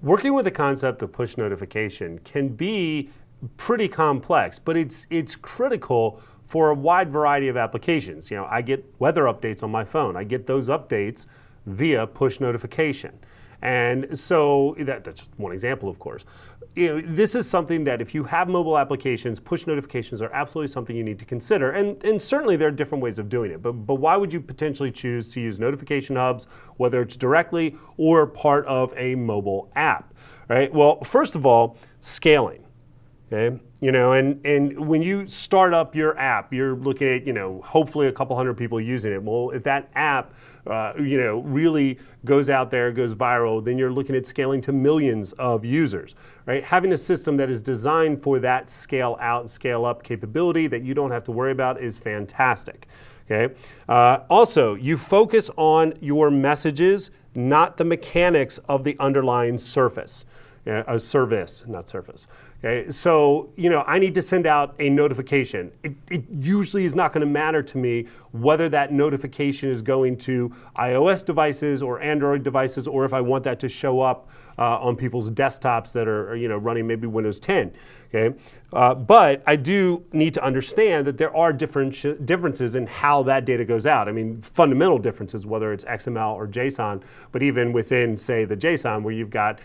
Working with the concept of push notification can be pretty complex, but it's critical for a wide variety of applications. You know, I get weather updates on my phone. I get those updates via push notification. And so that's just one example, of course. You know, this is something that if you have mobile applications, push notifications are absolutely something you need to consider. And certainly there are different ways of doing it. But why would you potentially choose to use notification hubs, whether it's directly or part of a mobile app, right? Well, first of all, scaling. Okay, you know, and when you start up your app, you're looking at, you know, hopefully a couple hundred people using it. Well, if that app, you know, really goes out there, goes viral, then you're looking at scaling to millions of users, right? Having a system that is designed for that scale out and scale up capability that you don't have to worry about is fantastic. Okay. Also, you focus on your messages, not the mechanics of the underlying surface. A service, not surface. Okay, so you know, I need to send out a notification. It usually is not going to matter to me whether that notification is going to iOS devices or Android devices, or if I want that to show up on people's desktops that are, you know, running maybe Windows 10. Okay, but I do need to understand that there are differences in how that data goes out. I mean, fundamental differences, whether it's XML or JSON, but even within, say, the JSON, where you've got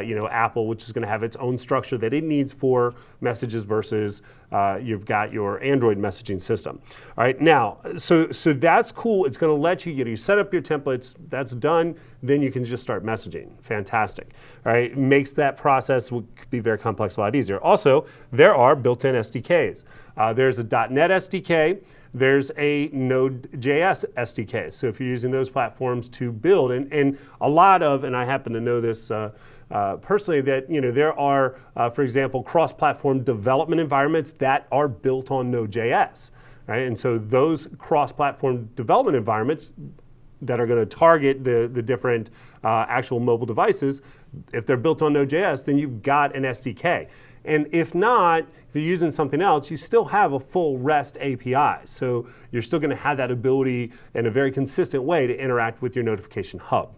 you know, Apple, which is going to have its own structure that it needs for messages versus you've got your Android messaging system. All right, now, so that's cool. It's going to let you, you set up your templates. That's done. Then you can just start messaging. Fantastic. All right, it makes that process, will be very complex, a lot easier. Also, there are built-in SDKs. There's a .NET SDK. There's a Node.js SDK. So if you're using those platforms to build, and a lot of, and I happen to know this personally, that, you know, there are, for example, cross-platform development environments that are built on Node.js, right? And so those cross-platform development environments that are going to target the different actual mobile devices, if they're built on Node.js, then you've got an SDK. And if not, if you're using something else, you still have a full REST API. So you're still going to have that ability in a very consistent way to interact with your notification hub.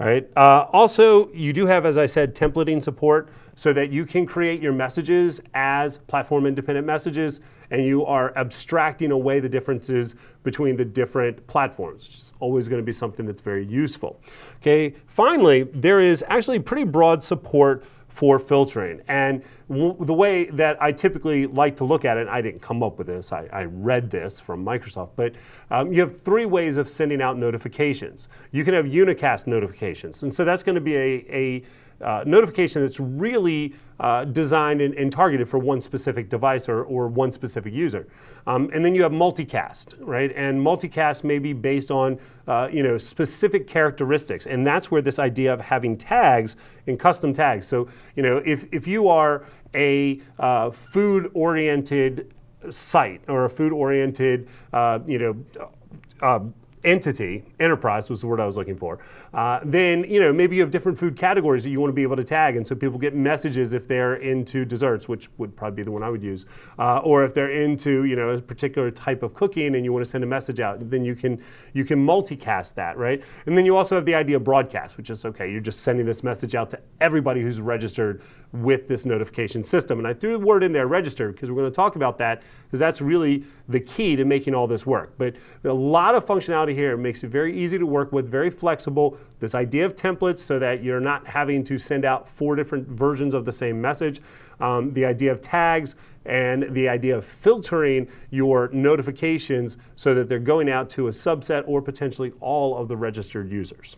All right. Also, you do have, as I said, templating support so that you can create your messages as platform independent messages, and you are abstracting away the differences between the different platforms. It's always going to be something that's very useful. Okay. Finally, there is actually pretty broad support for filtering. And the way that I typically like to look at it, and I didn't come up with this, I read this from Microsoft, but you have three ways of sending out notifications. You can have unicast notifications, and so that's going to be a notification that's really designed and targeted for one specific device or one specific user. And then you have multicast, right? And multicast may be based on you know, specific characteristics, and that's where this idea of having tags and custom tags. So you know, if you are a food-oriented site or a food-oriented you know, entity, enterprise was the word I was looking for, then you know, maybe you have different food categories that you want to be able to tag, and so people get messages if they're into desserts, which would probably be the one I would use, or if they're into, you know, a particular type of cooking and you want to send a message out, then you can multicast that, right? And then you also have the idea of broadcast, which is, okay, you're just sending this message out to everybody who's registered with this notification system. And I threw the word in there, registered, because we're going to talk about that, because that's really the key to making all this work. But a lot of functionality here makes it very easy to work with, very flexible. This idea of templates so that you're not having to send out 4 different versions of the same message. The idea of tags, and the idea of filtering your notifications so that they're going out to a subset or potentially all of the registered users.